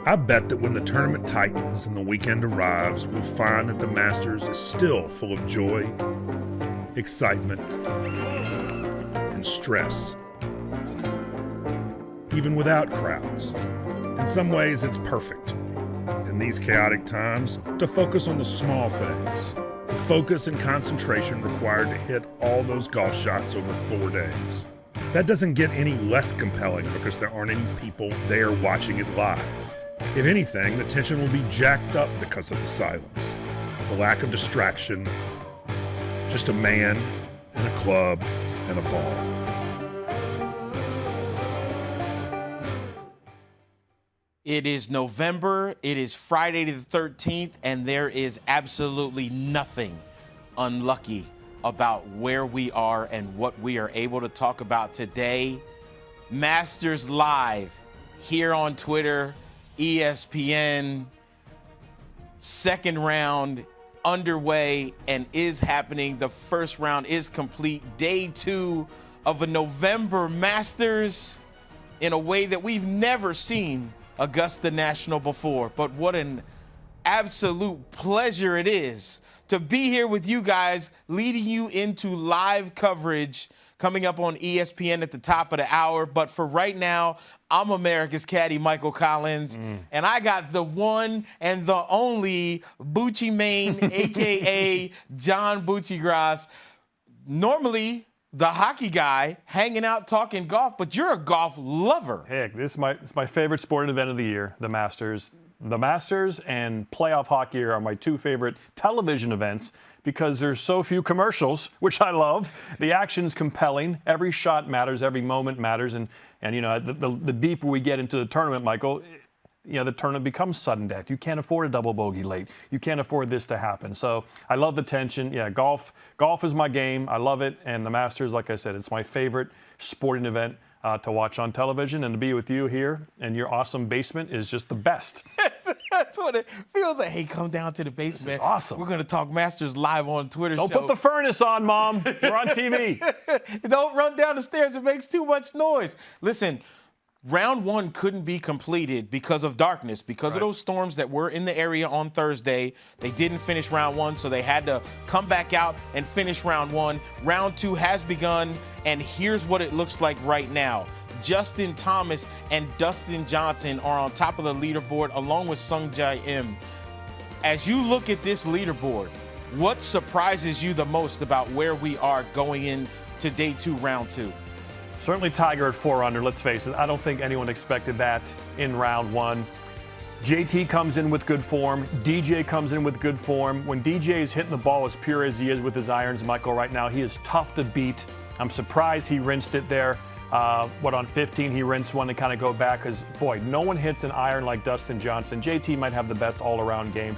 I bet that when the tournament tightens and the weekend arrives, we'll find that the Masters is still full of joy, excitement, and stress. Even without crowds. In some ways, it's perfect, in these chaotic times, to focus on the small things, the focus and concentration required to hit all those golf shots over 4 days. That doesn't get any less compelling because there aren't any people there watching it live. If anything, the tension will be jacked up because of the silence, the lack of distraction, just a man and a club and a ball. It is November, it is Friday the 13th, and there is absolutely nothing unlucky about where we are and what we are able to talk about today. Masters Live here on Twitter, ESPN, second round underway and is happening. The first round is complete. Day 2 of a November Masters in a way that we've never seen Augusta National before, but what an absolute pleasure it is to be here with you guys, leading you into live coverage coming up on ESPN at the top of the hour. But for right now, I'm America's caddy, Michael Collins, and I got the one and the only Bucci Main, a.k.a. John Buccigross. Normally the hockey guy hanging out talking golf, but you're a golf lover. Heck, this is my favorite sporting event of the year, the Masters. The Masters and playoff hockey are my two favorite television events because there's so few commercials, which I love. The action's compelling. Every shot matters. Every moment matters. And you know, the deeper we get into the tournament, Michael, you know, the tournament becomes sudden death. You can't afford a double bogey late. You can't afford this to happen. So I love the tension. Yeah, golf is my game. I love it. And the Masters, like I said, it's my favorite sporting event to watch on television, and to be with you here in your awesome basement is just the best. That's what it feels like. Hey, come down to the basement. This is awesome. We're going to talk Masters live on Twitter. Don't put the furnace on, Mom. You're on TV. Don't run down the stairs. It makes too much noise. Listen, round 1 couldn't be completed because of darkness, because of those storms that were in the area on Thursday. They didn't finish round 1, so they had to come back out and finish round 1. Round 2 has begun, and here's what it looks like right now. Justin Thomas and Dustin Johnson are on top of the leaderboard, along with Sungjae Im. As you look at this leaderboard, what surprises you the most about where we are going into day 2, round 2? Certainly Tiger at 4 under, let's face it. I don't think anyone expected that in round 1. JT comes in with good form. DJ comes in with good form. When DJ is hitting the ball as pure as he is with his irons, Michael, right now, he is tough to beat. I'm surprised he rinsed it there. On 15, he rinsed one to kind of go back because, boy, no one hits an iron like Dustin Johnson. JT might have the best all-around game.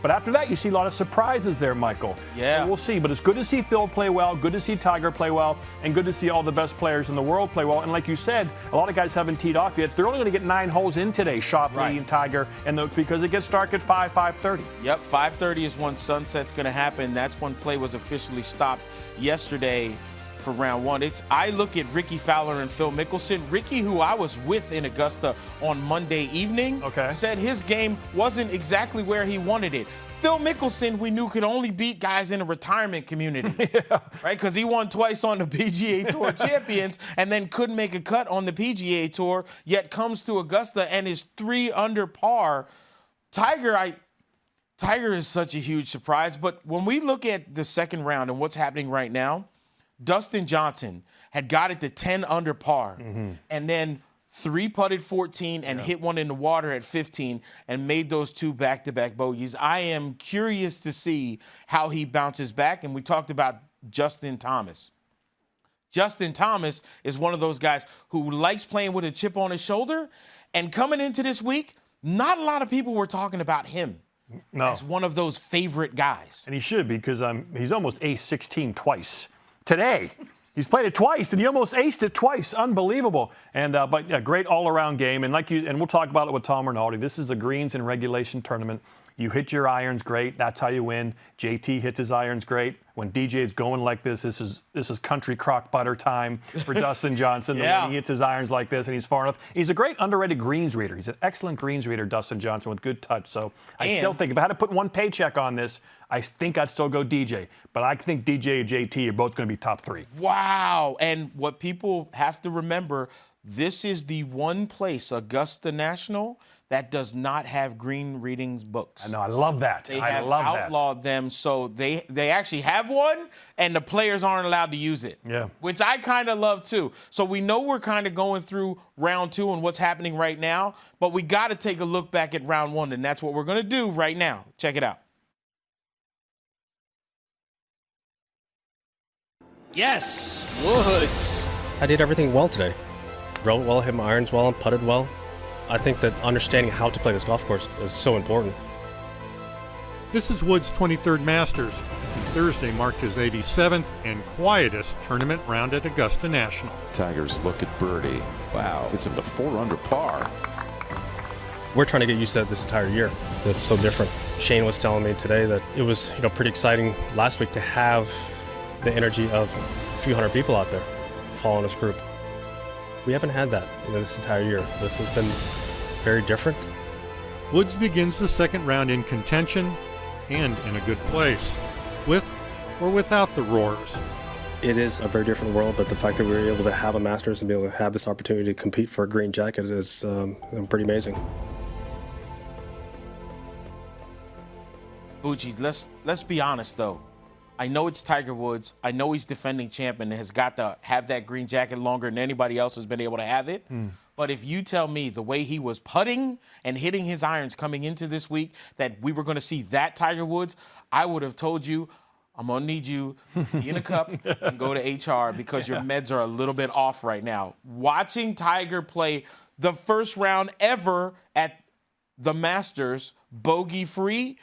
But after that, you see a lot of surprises there, Michael. Yeah. So we'll see. But it's good to see Phil play well, good to see Tiger play well, and good to see all the best players in the world play well. And like you said, a lot of guys haven't teed off yet. They're only going to get 9 holes in today, Schauffele and Tiger, because it gets dark at 5:30. Yep, 5:30 is when sunset's going to happen. That's when play was officially stopped yesterday for round 1. I look at Ricky Fowler and Phil Mickelson. Ricky, who I was with in Augusta on Monday evening, said his game wasn't exactly where he wanted it. Phil Mickelson, we knew, could only beat guys in a retirement community, right? Because he won twice on the PGA Tour Champions and then couldn't make a cut on the PGA Tour, yet comes to Augusta and is 3 under par. Tiger is such a huge surprise, but when we look at the second round and what's happening right now, Dustin Johnson had got it to 10 under par and then 3-putted 14 and hit one in the water at 15 and made those 2 back-to-back bogeys. I am curious to see how he bounces back, and we talked about Justin Thomas. Justin Thomas is one of those guys who likes playing with a chip on his shoulder, and coming into this week, not a lot of people were talking about him as one of those favorite guys. And he should, because he's almost ace 16 twice. Today, he's played it twice, and he almost aced it twice. Unbelievable. But great all-around game. And we'll talk about it with Tom Rinaldi. This is a greens and regulation tournament. You hit your irons great. That's how you win. JT hits his irons great. When DJ's going like this is country crock butter time for Dustin Johnson. Yeah. When he hits his irons like this and he's far enough. He's a great underrated greens reader. He's an excellent greens reader, Dustin Johnson, with good touch. So I still think if I had to put one paycheck on this, I think I'd still go DJ. But I think DJ and JT are both going to be top 3. Wow. And what people have to remember, this is the one place, Augusta National, that does not have green readings books. I know, I love that. They have outlawed them, so they actually have one, and the players aren't allowed to use it. Yeah. Which I kind of love too. So we know we're kind of going through round 2 and what's happening right now, but we got to take a look back at round 1, and that's what we're going to do right now. Check it out. Yes, Woods. I did everything well today. Rode well, hit my irons well, and putted well. I think that understanding how to play this golf course is so important. This is Wood's 23rd Masters. Thursday marked his 87th and quietest tournament round at Augusta National. Tiger's look at birdie. Wow, gets him to 4 under par. We're trying to get used to that this entire year. It's so different. Shane was telling me today that it was, pretty exciting last week to have the energy of a few hundred people out there following this group. We haven't had that this entire year. This has been very different. Woods begins the second round in contention and in a good place, with or without the roars. It is a very different world, but the fact that we were able to have a Masters and be able to have this opportunity to compete for a green jacket is pretty amazing. Bucci, let's be honest though. I know it's Tiger Woods. I know he's defending champ and has got to have that green jacket longer than anybody else has been able to have it. But if you tell me the way he was putting and hitting his irons coming into this week that we were going to see that Tiger Woods, I would have told you, I'm going to need you to be in a cup and go to HR because your meds are a little bit off right now. Watching Tiger play the first round ever at the Masters, bogey-free,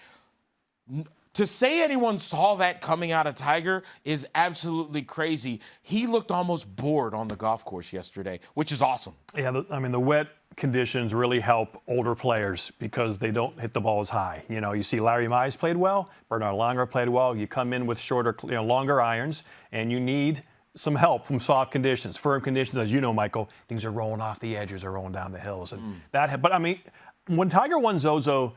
to say anyone saw that coming out of Tiger is absolutely crazy. He looked almost bored on the golf course yesterday, which is awesome. Yeah, the wet conditions really help older players because they don't hit the ball as high. You see Larry Mize played well, Bernard Langer played well. You come in with shorter, longer irons, and you need some help from soft conditions. Firm conditions, as you know, Michael, things are rolling off the edges or rolling down the hills. And but when Tiger won Zozo,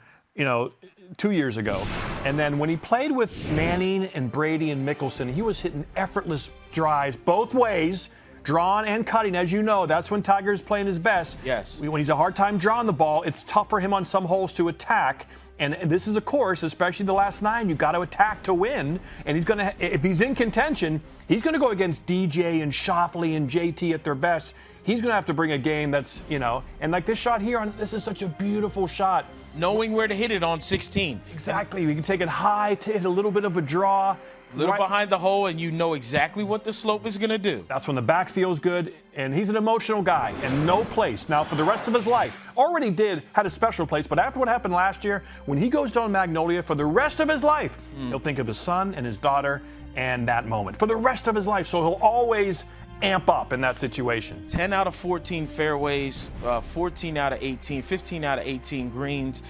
2 years ago. And then when he played with Manning and Brady and Mickelson, he was hitting effortless drives both ways, drawn and cutting. As you know, that's when Tiger's playing his best. Yes. When he's a hard time drawing the ball, it's tough for him on some holes to attack. And this is a course, especially the last 9, you got to attack to win. And he's going to, if he's in contention, he's going to go against DJ and Schauffele and JT at their best. He's going to have to bring a game that's, and like this shot here, this is such a beautiful shot. Knowing where to hit it on 16. Exactly. We can take it high to hit a little bit of a draw. A little behind the hole, and you know exactly what the slope is going to do. That's when the back feels good, and he's an emotional guy, and no place. Now, for the rest of his life, had a special place, but after what happened last year, when he goes down Magnolia, for the rest of his life, he'll think of his son and his daughter and that moment. For the rest of his life, so he'll always amp up in that situation. 10 out of 14 fairways, 14 out of 18, 15 out of 18 greens.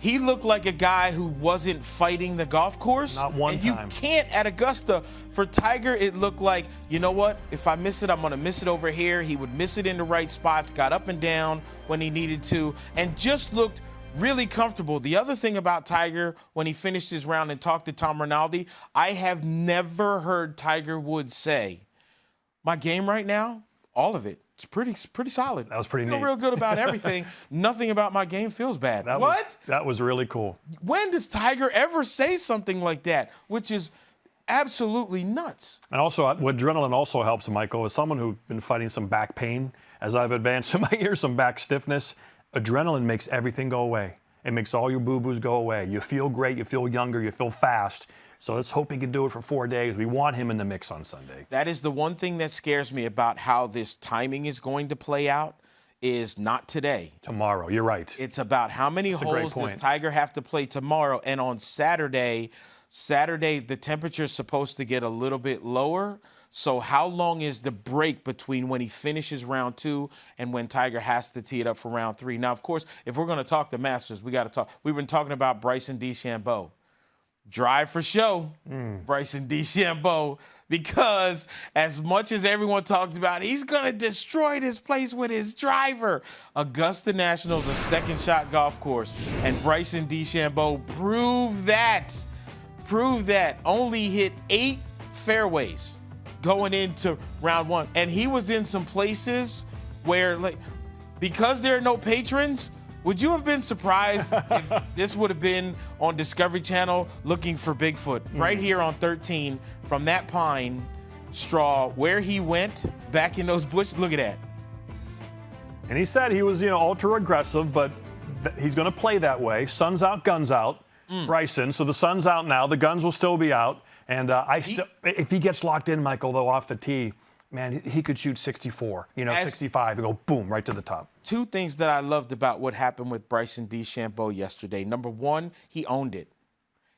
He looked like a guy who wasn't fighting the golf course. Not one time. And you can't at Augusta. For Tiger, it looked like, you know what? If I miss it, I'm going to miss it over here. He would miss it in the right spots, got up and down when he needed to, and just looked really comfortable. The other thing about Tiger, when he finished his round and talked to Tom Rinaldi, I have never heard Tiger Woods say, my game right now, all of it, it's pretty solid. That was pretty neat. I feel real good about everything. Nothing about my game feels bad. That was really cool. When does Tiger ever say something like that, which is absolutely nuts? And also, what adrenaline also helps, Michael, as someone who's been fighting some back pain as I've advanced in my years, some back stiffness, adrenaline makes everything go away. It makes all your boo-boos go away. You feel great, you feel younger, you feel fast. So let's hope he can do it for 4 days. We want him in the mix on Sunday. That is the one thing that scares me about how this timing is going to play out is not today. Tomorrow, you're right. It's about how many holes does Tiger have to play tomorrow. And on Saturday, the temperature's supposed to get a little bit lower. So how long is the break between when he finishes round 2 and when Tiger has to tee it up for round 3? Now, of course, if we're going to talk the Masters, we got to talk. We've been talking about Bryson DeChambeau. Drive for show, Bryson DeChambeau, because as much as everyone talked about, he's going to destroy this place with his driver. Augusta National is a second-shot golf course, and Bryson DeChambeau proved that. Only hit 8 fairways going into round 1. And he was in some places where, like, because there are no patrons, would you have been surprised if this would have been on Discovery Channel looking for Bigfoot? Right here on 13 from that pine straw where he went back in those bushes. Look at that. And he said he was, ultra aggressive, but he's going to play that way. Sun's out, guns out. Bryson. So the sun's out now. The guns will still be out. And if he gets locked in, Michael, though, off the tee, man, he could shoot 64, 65 and go boom, right to the top. 2 things that I loved about what happened with Bryson DeChambeau yesterday. Number 1, he owned it.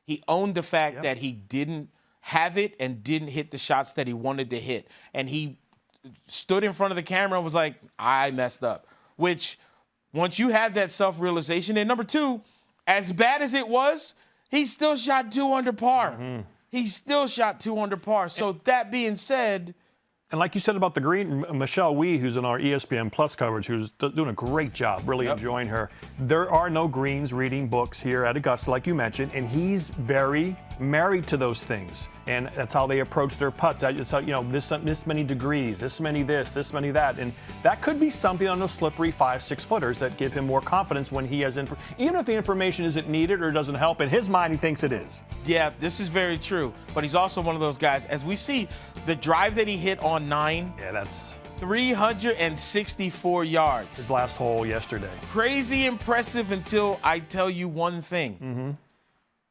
He owned the fact that he didn't have it and didn't hit the shots that he wanted to hit. And he stood in front of the camera and was like, I messed up. Which, once you have that self-realization, and number 2, as bad as it was, he still shot 2 under par. He still shot 2 under par. So that being said, and like you said about the green, Michelle Wee, who's in our ESPN Plus coverage, who's doing a great job, really enjoying her. There are no greens reading books here at Augusta, like you mentioned, and he's very married to those things. And that's how they approach their putts. It's how, this many degrees, this many this many that. And that could be something on those slippery 5-6 footers that give him more confidence when he has, even if the information isn't needed or doesn't help, in his mind, he thinks it is. Yeah, this is very true. But he's also one of those guys, as we see, the drive that he hit on 9. Yeah, that's 364 yards. His last hole yesterday. Crazy impressive until I tell you one thing.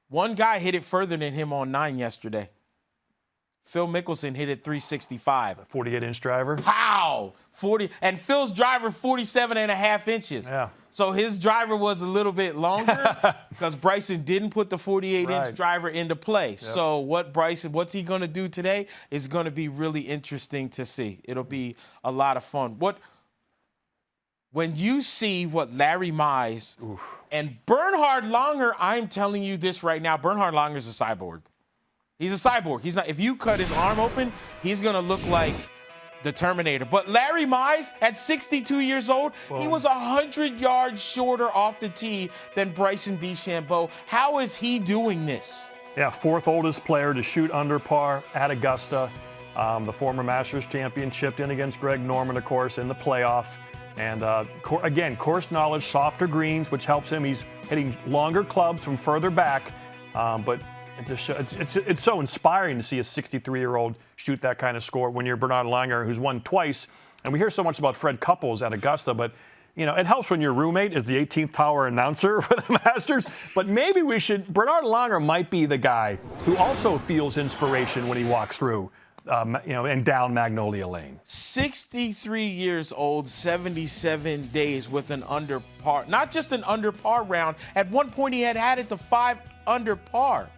One guy hit it further than him on 9 yesterday. Phil Mickelson hit it 365. 48-inch driver. Pow! 40, and Phil's driver 47.5 inches. Yeah. So his driver was a little bit longer because Bryson didn't put the 48-inch driver into play. So what's he going to do today is going to be really interesting to see. It'll be a lot of fun. When you see what Larry Mize and Bernhard Langer, I'm telling you this right now, Bernhard Langer's a cyborg. He's a cyborg. He's not. If you cut his arm open, he's going to look like the Terminator. But Larry Mize, at 62 years old, he was 100 yards shorter off the tee than Bryson DeChambeau. How is he doing this? Yeah, 4th oldest player to shoot under par at Augusta. The former Masters champion chipped in against Greg Norman, of course, in the playoff. And again, course knowledge, softer greens, which helps him. He's hitting longer clubs from further back. But it's so inspiring to see a 63-year-old shoot that kind of score when you're Bernhard Langer, who's won twice. And we hear so much about Fred Couples at Augusta, but it helps when your roommate is the 18th hour announcer for the Masters. But maybe Bernhard Langer might be the guy who also feels inspiration when he walks through. And down Magnolia Lane. 63 years old, 77 days with an under par. Not just an under par round. At one point, he had it to 5 under par.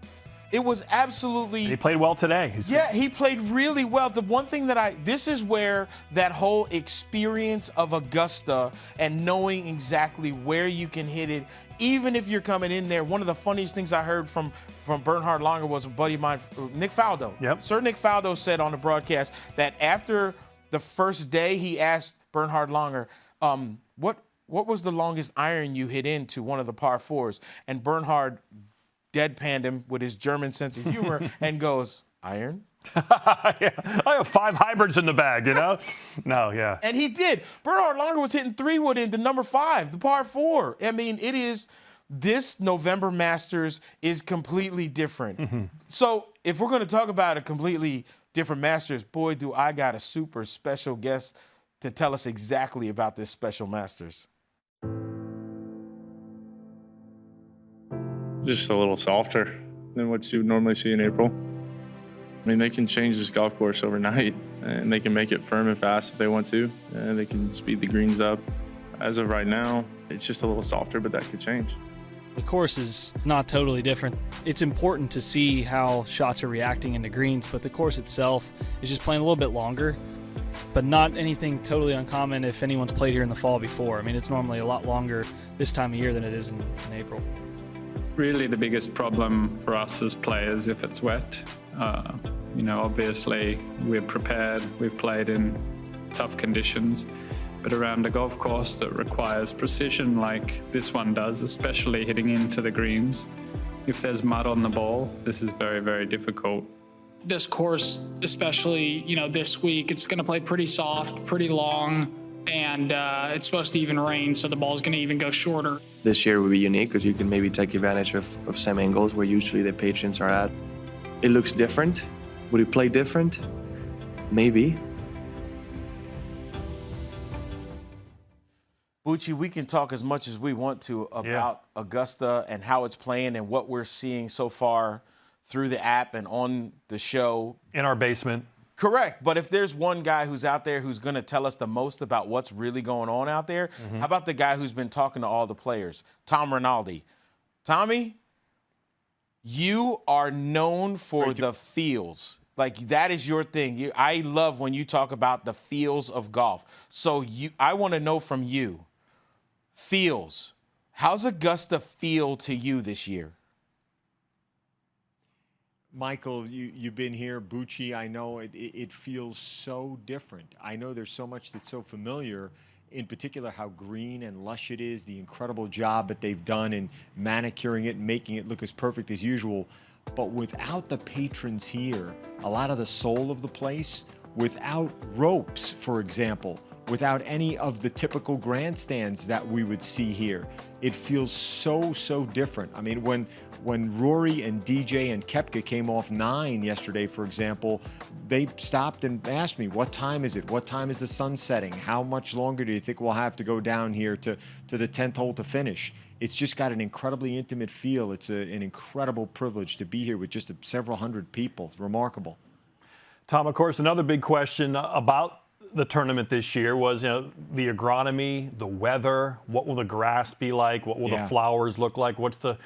It was absolutely... He played well today. He played really well. The one thing this is where that whole experience of Augusta and knowing exactly where you can hit it, even if you're coming in there. One of the funniest things I heard from Bernhard Langer was a buddy of mine, Nick Faldo. Sir Nick Faldo said on the broadcast that after the first day, he asked Bernhard Langer, what was the longest iron you hit into one of the par 4s? And Bernhard deadpanned him with his German sense of humor and goes, iron? I have 5 hybrids in the bag, No, yeah. And he did. Bernhard Langer was hitting 3-wood into number 5, the par 4. I mean, this November Masters is completely different. So if we're going to talk about a completely different Masters, boy, do I got a super special guest to tell us exactly about this special Masters. Just a little softer than what you would normally see in April. I mean, they can change this golf course overnight, and they can make it firm and fast if they want to, and they can speed the greens up. As of right now, it's just a little softer, but that could change. The course is not totally different. It's important to see how shots are reacting into greens, but the course itself is just playing a little bit longer, but not anything totally uncommon if anyone's played here in the fall before. I mean, it's normally a lot longer this time of year than it is in April. Really the biggest problem for us as players if it's wet. Obviously we're prepared, we've played in tough conditions, but around a golf course that requires precision like this one does, especially hitting into the greens, if there's mud on the ball, this is very, very difficult. This course, especially, this week, it's going to play pretty soft, pretty long, and it's supposed to even rain, so the ball's going to even go shorter. This year will be unique because you can maybe take advantage of some angles where usually the patrons are at. It looks different. Would it play different? Maybe. Bucci, we can talk as much as we want to about Augusta and how it's playing and what we're seeing so far through the app and on the show. In our basement. Correct. But if there's one guy who's out there who's going to tell us the most about what's really going on out there, how about the guy who's been talking to all the players, Tom Rinaldi? Tommy, you are known for the feels. Like, that is your thing. I love when you talk about the feels of golf. So I want to know from you, feels. How's Augusta feel to you this year? Michael, you've been here. Bucci, I know it feels so different. I know there's so much that's so familiar, in particular how green and lush it is, the incredible job that they've done in manicuring it and making it look as perfect as usual. But without the patrons here, a lot of the soul of the place, without ropes, for example, without any of the typical grandstands that we would see here, it feels so different. I mean, when Rory and DJ and Koepka came off 9 yesterday, for example, they stopped and asked me, what time is it? What time is the sun setting? How much longer do you think we'll have to go down here to the 10th hole to finish? It's just got an incredibly intimate feel. It's an incredible privilege to be here with just several hundred people. Remarkable. Tom, of course, another big question about the tournament this year was, the agronomy, the weather. What will the grass be like? What will the flowers look like? What's the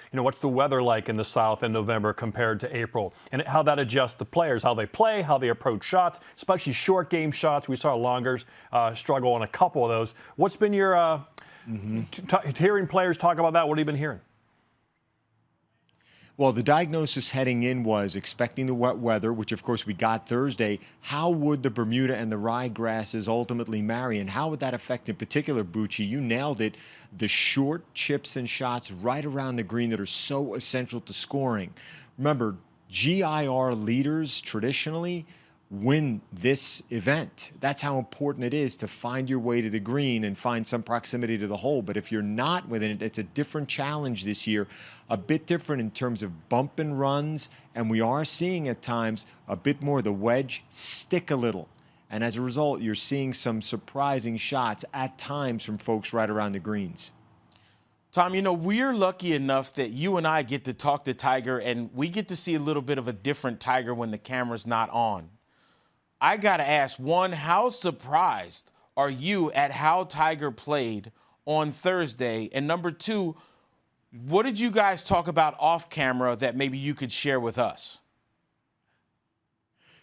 weather like in the South in November compared to April? And how that adjusts the players, how they play, how they approach shots, especially short game shots. We saw Longers struggle on a couple of those. What's been your hearing players talk about that? What have you been hearing? Well, the diagnosis heading in was expecting the wet weather, which of course we got Thursday. How would the Bermuda and the rye grasses ultimately marry, and how would that affect in particular, Bucci? You nailed it. The short chips and shots right around the green that are so essential to scoring. Remember, GIR leaders traditionally win this event. That's how important it is to find your way to the green and find some proximity to the hole. But if you're not within it, it's a different challenge this year, a bit different in terms of bump and runs, and we are seeing at times a bit more the wedge stick a little. And as a result, you're seeing some surprising shots at times from folks right around the greens. Tom, we're lucky enough that you and I get to talk to Tiger, and we get to see a little bit of a different Tiger when the camera's not on. I got to ask, one, how surprised are you at how Tiger played on Thursday? And number two, what did you guys talk about off camera that maybe you could share with us?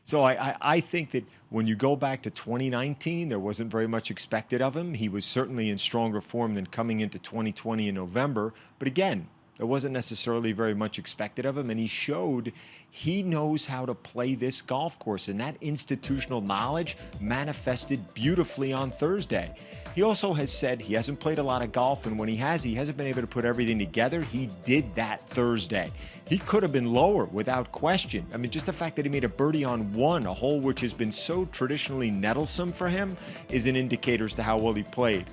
So I think that when you go back to 2019, there wasn't very much expected of him. He was certainly in stronger form than coming into 2020 in November. But again, there wasn't necessarily very much expected of him, and he showed he knows how to play this golf course, and that institutional knowledge manifested beautifully on Thursday. He also has said he hasn't played a lot of golf, and when he hasn't been able to put everything together. He did that Thursday. He could have been lower without question. I mean, just the fact that he made a birdie on 1, a hole which has been so traditionally nettlesome for him, is an indicator as to how well he played.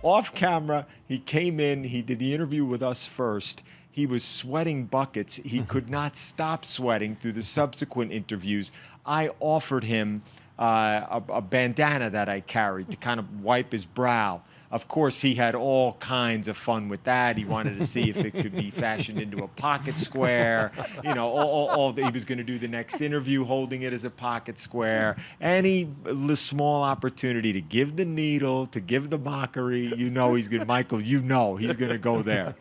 Off camera, he came in, he did the interview with us first. He was sweating buckets. He could not stop sweating through the subsequent interviews. I offered him a bandana that I carried to kind of wipe his brow. Of course, he had all kinds of fun with that. He wanted to see if it could be fashioned into a pocket square. He was going to do the next interview holding it as a pocket square. Any small opportunity to give the needle, to give the mockery, he's going to, Michael, he's going to go there.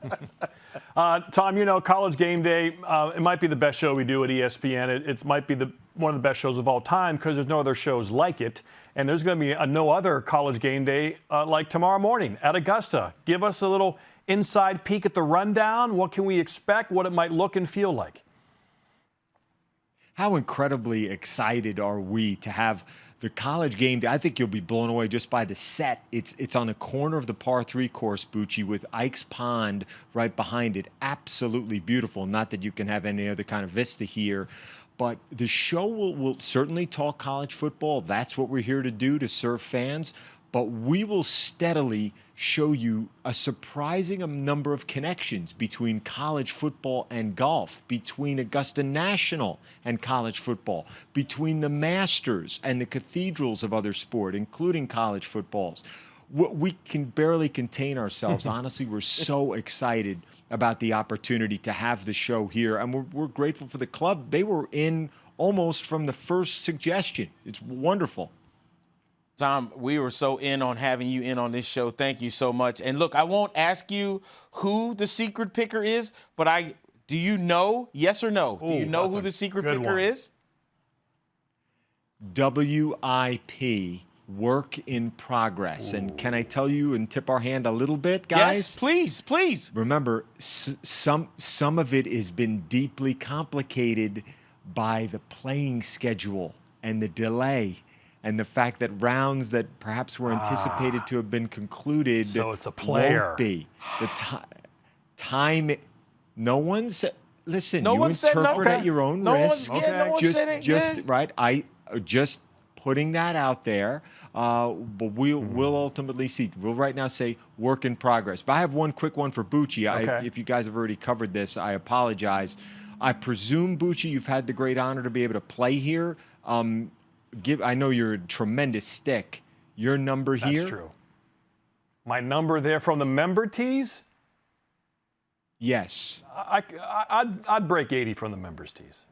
Tom, you know, College Game Day, it might be the best show we do at ESPN. It might be one of the best shows of all time because there's no other shows like it. And there's going to be no other College Game Day like tomorrow morning at Augusta. Give us a little inside peek at the rundown. What can we expect? What it might look and feel like? How incredibly excited are we to have the College Game Day? I think you'll be blown away just by the set. It's on the corner of the par 3 course, Bucci, with Ike's Pond right behind it. Absolutely beautiful. Not that you can have any other kind of vista here. But the show will certainly talk college football. That's what we're here to do, to serve fans. But we will steadily show you a surprising number of connections between college football and golf, between Augusta National and college football, between the Masters and the cathedrals of other sport, including college footballs. We can barely contain ourselves. Honestly, we're so excited about the opportunity to have the show here, and we're grateful for the club. They were in almost from the first suggestion. It's wonderful. Tom, we were so in on having you in on this show. Thank you so much. And look, I won't ask you who the secret picker is, but do you know, yes or no? Do you know who the secret picker is? WIP, work in progress. And can I tell you and tip our hand a little bit, guys? Yes, please, please. Remember, some of it has been deeply complicated by the playing schedule and the delay. And the fact that rounds that perhaps were anticipated to have been concluded so it's a player. Won't be. The time. No one said. Listen, no you one interpret at your own risk. No one said it. Just right. I just putting that out there. But we'll ultimately see. We'll right now say work in progress. But I have one quick one for Bucci. If you guys have already covered this, I apologize. I presume, Bucci, you've had the great honor to be able to play here. I know you're a tremendous stick. Your number here? That's true. My number there from the member tees? Yes. I'd break 80 from the members tees.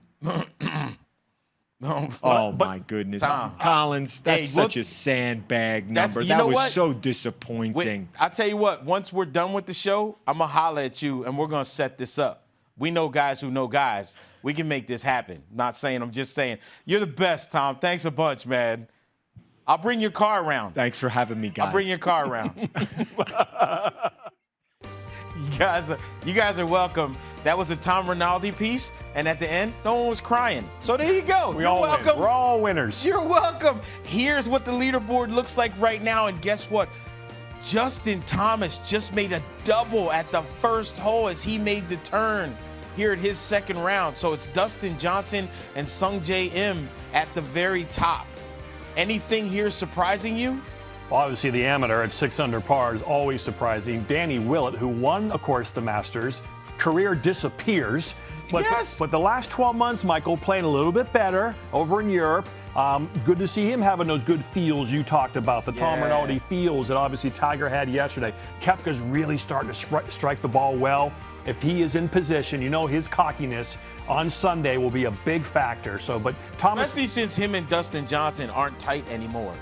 My goodness. Tom, Collins, that's such a sandbag number. That was so disappointing. I'll tell you what, once we're done with the show, I'm going to holler at you, and we're going to set this up. We know guys who know guys. We can make this happen. I'm just saying. You're the best, Tom. Thanks a bunch, man. I'll bring your car around. Thanks for having me, guys. I'll bring your car around. You guys are welcome. That was a Tom Rinaldi piece, and at the end, no one was crying. So there you go. You're welcome. We're all winners. You're welcome. Here's what the leaderboard looks like right now, and guess what? Justin Thomas just made a double at the first hole as he made the turn here at his second round. So it's Dustin Johnson and Sungjae Im at the very top. Anything here surprising you? Well, obviously the amateur at 6 under par is always surprising. Danny Willett, who won, of course, the Masters, career disappears. But the last 12 months, Michael, playing a little bit better over in Europe. Good to see him having those good feels you talked about, the Tom Rinaldi feels that obviously Tiger had yesterday. Koepka's really starting to strike the ball well. If he is in position, you know his cockiness on Sunday will be a big factor. But Thomas, especially since him and Dustin Johnson aren't tight anymore.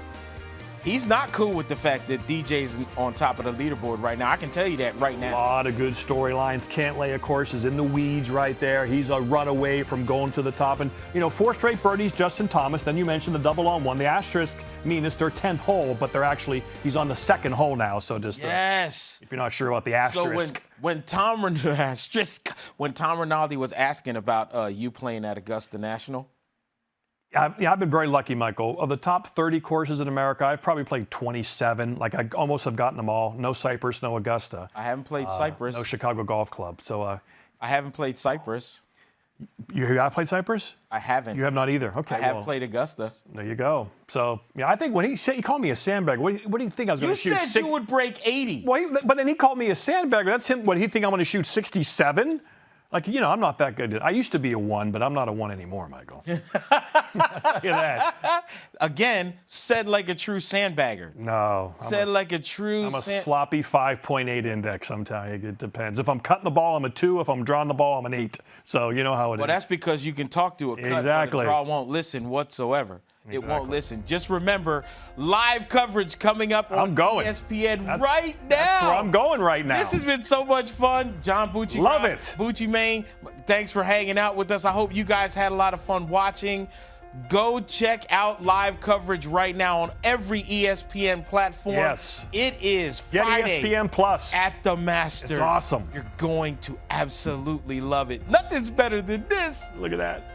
He's not cool with the fact that DJ's on top of the leaderboard right now. I can tell you that right now. A lot of good storylines. Cantlay, of course, is in the weeds right there. He's a run away from going to the top. And, 4 straight birdies, Justin Thomas. Then you mentioned the double on one. The asterisk mean it's their 10th hole, but he's on the second hole now. So just if you're not sure about the asterisk. So when Tom Rinaldi was asking about you playing at Augusta National, I've been very lucky, Michael. Of the top 30 courses in America, I've probably played 27. I almost have gotten them all. No Cypress, no Augusta. I haven't played Cypress. No Chicago Golf Club. So I haven't played Cypress. You have played Cypress? I haven't. You have not either. Okay. I have played Augusta. There you go. So I think when he called me a sandbagger, what do you think I was going to shoot? You said you would break 80. Well, but then he called me a sandbagger. That's him. What, he think I'm going to shoot 67? I'm not that good. I used to be a 1, but I'm not a 1 anymore, Michael. I'll tell you that. Again, said like a true sandbagger. No. Like a true I'm a sloppy 5.8 index sometimes. It depends. If I'm cutting the ball, I'm a 2. If I'm drawing the ball, I'm an 8. So you know how it is. Well, that's because you can talk to a cut, but the draw won't listen whatsoever. It won't listen. Just remember, live coverage coming up on ESPN right now. That's where I'm going right now. This has been so much fun. John Buccigross. Love it. Bucci Main, thanks for hanging out with us. I hope you guys had a lot of fun watching. Go check out live coverage right now on every ESPN platform. Yes. It is Friday. Get ESPN Plus. At the Masters. It's awesome. You're going to absolutely love it. Nothing's better than this. Look at that.